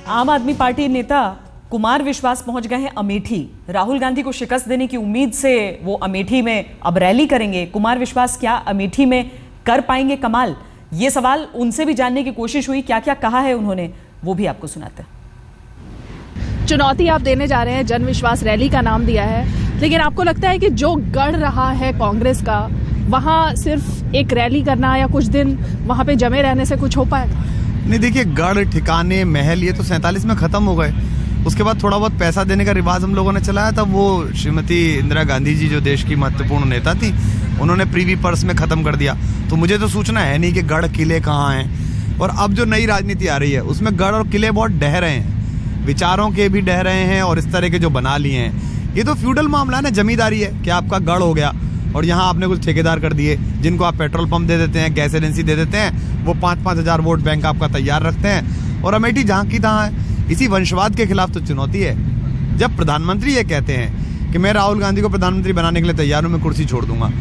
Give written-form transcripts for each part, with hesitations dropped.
आम आदमी पार्टी नेता कुमार विश्वास पहुंच गए हैं अमेठी। राहुल गांधी को शिकस्त देने की उम्मीद से वो अमेठी में अब रैली करेंगे। कुमार विश्वास क्या अमेठी में कर पाएंगे कमाल? ये सवाल उनसे भी जानने की कोशिश हुई, क्या क्या कहा है उन्होंने वो भी आपको सुनाते हैं। चुनौती आप देने जा रहे हैं, जन विश्वास रैली का नाम दिया है, लेकिन आपको लगता है कि जो गढ़ रहा है कांग्रेस का, वहां सिर्फ एक रैली करना या कुछ दिन वहां पे जमे रहने से कुछ हो पाएगा? नहीं, देखिए, गढ़ ठिकाने महल ये तो 47 में खत्म हो गए। उसके बाद थोड़ा बहुत पैसा देने का रिवाज हम लोगों ने चलाया था। वो श्रीमती इंदिरा गांधी जी जो देश की महत्वपूर्ण नेता थी, उन्होंने प्रीवी पर्स में खत्म कर दिया। तो मुझे तो सूचना है नहीं कि गढ़ किले कहाँ हैं। और अब जो नई राजनीति आ रही है उसमें गढ़ और किले बहुत ढह रहे हैं, विचारों के भी ढह रहे हैं और इस तरह के जो बना लिए हैं। ये तो फ्यूडल मामला है ना, जमींदारी है कि आपका गढ़ हो गया और यहाँ आपने कुछ ठेकेदार कर दिए जिनको आप पेट्रोल पंप दे देते हैं, गैस एजेंसी दे देते हैं, वो 5-5 हज़ार वोट बैंक आपका तैयार रखते हैं। और अमेठी जहाँ की तहाँ है। इसी वंशवाद के खिलाफ तो चुनौती है। जब प्रधानमंत्री ये कहते हैं कि मैं राहुल गांधी को प्रधानमंत्री बनाने के लिए तैयार हूँ, मैं कुर्सी छोड़ दूंगा,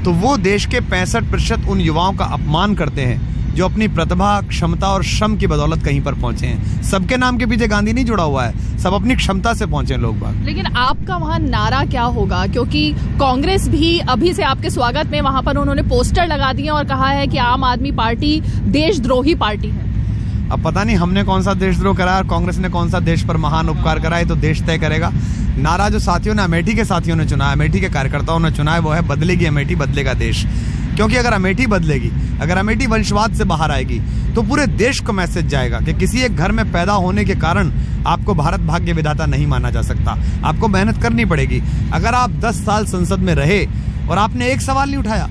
तो वो देश के 65% उन युवाओं का अपमान करते हैं जो अपनी प्रतिभा, क्षमता और श्रम की बदौलत कहीं पर पहुंचे हैं। सबके नाम के पीछे गांधी नहीं जुड़ा हुआ है, सब अपनी क्षमता से पहुंचे हैं लोग बाग। लेकिन आपका वहां नारा क्या होगा? क्योंकि कांग्रेस भी अभी से आपके स्वागत में वहां पर उन्होंने पोस्टर लगा दिए और कहा है कि आम आदमी पार्टी देशद्रोही पार्टी है। अब पता नहीं हमने कौन सा देशद्रोह करा और कांग्रेस ने कौन सा देश पर महान उपकार करा, है तो देश तय करेगा। नारा जो साथियों ने, अमेठी के साथियों ने चुना है, अमेठी के कार्यकर्ताओं ने चुना है, वो है बदलेगी अमेठी, बदलेगा देश। क्योंकि अगर अमेठी बदलेगी, अगर अमेठी वंशवाद से बाहर आएगी, तो पूरे देश को मैसेज जाएगा कि किसी एक घर में पैदा होने के कारण आपको भारत भाग्य विधाता नहीं माना जा सकता। आपको मेहनत करनी पड़ेगी। अगर आप 10 साल संसद में रहे और आपने एक सवाल नहीं उठाया,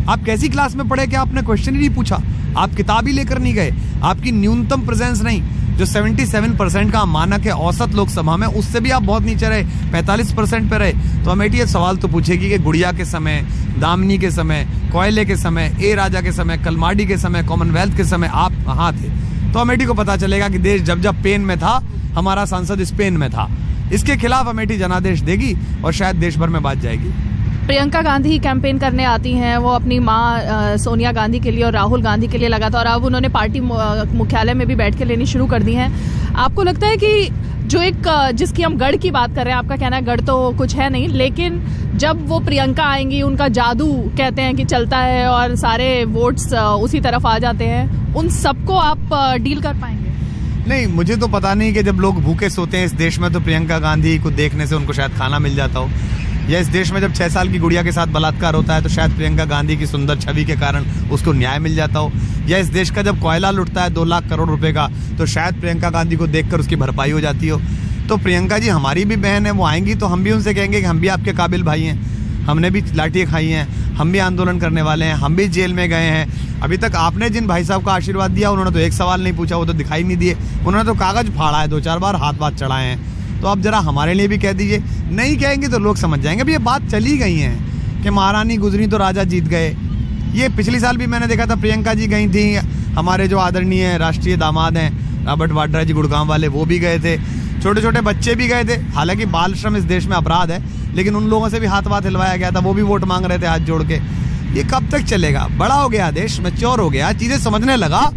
आप कैसी क्लास में पढ़े कि आपने क्वेश्चन ही नहीं पूछा, आप किताब ही लेकर नहीं गए, आपकी न्यूनतम प्रेजेंस नहीं, जो 77% का मानक है औसत लोकसभा में, उससे भी आप बहुत नीचे रहे, 45% पे रहे, तो अमेठी ये सवाल तो पूछेगी कि गुड़िया के समय, दामिनी के समय, कोयले के समय, ए राजा के समय, कलमाडी के समय, कॉमनवेल्थ के समय आप कहाँ थे? तो अमेठी को पता चलेगा कि देश जब जब पेन में था, हमारा सांसद स्पेन में था। इसके खिलाफ अमेठी जनादेश देगी और शायद देश भर में बात जाएगी। प्रियंका गांधी कैंपेन करने आती हैं, वो अपनी मां सोनिया गांधी के लिए और राहुल गांधी के लिए लगातार, अब उन्होंने पार्टी मुख्यालय में भी बैठ के लेनी शुरू कर दी हैं। आपको लगता है कि जो एक जिसकी हम गढ़ की बात कर रहे हैं, आपका कहना है गढ़ तो कुछ है नहीं, लेकिन जब वो प्रियंका आएंगी, उनका जादू कहते हैं कि चलता है और सारे वोट्स उसी तरफ आ जाते हैं, उन सबको आप डील कर पाएंगे? नहीं, मुझे तो पता नहीं कि जब लोग भूखे सोते हैं इस देश में तो प्रियंका गांधी को देखने से उनको शायद खाना मिल जाता हो, या इस देश में जब 6 साल की गुड़िया के साथ बलात्कार होता है तो शायद प्रियंका गांधी की सुंदर छवि के कारण उसको न्याय मिल जाता हो, या इस देश का जब कोयला लुटता है 2 लाख करोड़ रुपए का तो शायद प्रियंका गांधी को देखकर उसकी भरपाई हो जाती हो। तो प्रियंका जी हमारी भी बहन है, वो आएंगी तो हम भी उनसे कहेंगे कि हम भी आपके काबिल भाई हैं, हमने भी लाठियाँ खाई हैं, हम भी आंदोलन करने वाले हैं, हम भी जेल में गए हैं। अभी तक आपने जिन भाई साहब का आशीर्वाद दिया उन्होंने तो एक सवाल नहीं पूछा, वो तो दिखाई नहीं दिए, उन्होंने तो कागज फाड़ा है, 2-4 बार हाथ चढ़ाए हैं। तो अब जरा हमारे लिए भी कह दीजिए। नहीं कहेंगे तो लोग समझ जाएंगे। अभी ये बात चली गई है कि महारानी गुजरी तो राजा जीत गए। ये पिछले साल भी मैंने देखा था, प्रियंका जी गई थी, हमारे जो आदरणीय राष्ट्रीय दामाद हैं रॉबर्ट वाड्रा जी गुड़गांव वाले, वो भी गए थे, छोटे छोटे बच्चे भी गए थे। हालांकि बाल श्रम इस देश में अपराध है, लेकिन उन लोगों से भी हाथ हिलवाया गया था, वो भी वोट मांग रहे थे हाथ जोड़ के। ये कब तक चलेगा? बड़ा हो गया देश, मैच्योर हो गया, चीजें समझने लगा,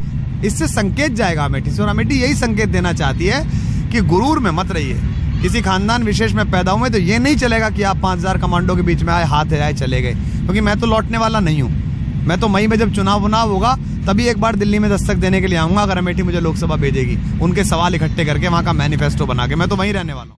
इससे संकेत जाएगा अमेठी से। और अमेठी यही संकेत देना चाहती है कि गुरूर में मत रहिए। किसी खानदान विशेष में पैदा हुए तो ये नहीं चलेगा कि आप 5000 कमांडो के बीच में आए, हाथ हिलाए चले गए, क्योंकि मैं तो लौटने वाला नहीं हूँ। मैं तो मई में जब चुनाव होगा तभी एक बार दिल्ली में दस्तक देने के लिए आऊंगा, अगर अमेठी मुझे लोकसभा भेजेगी, उनके सवाल इकट्ठे करके वहाँ का मैनिफेस्टो बना के। मैं तो वहीं रहने वाला हूँ।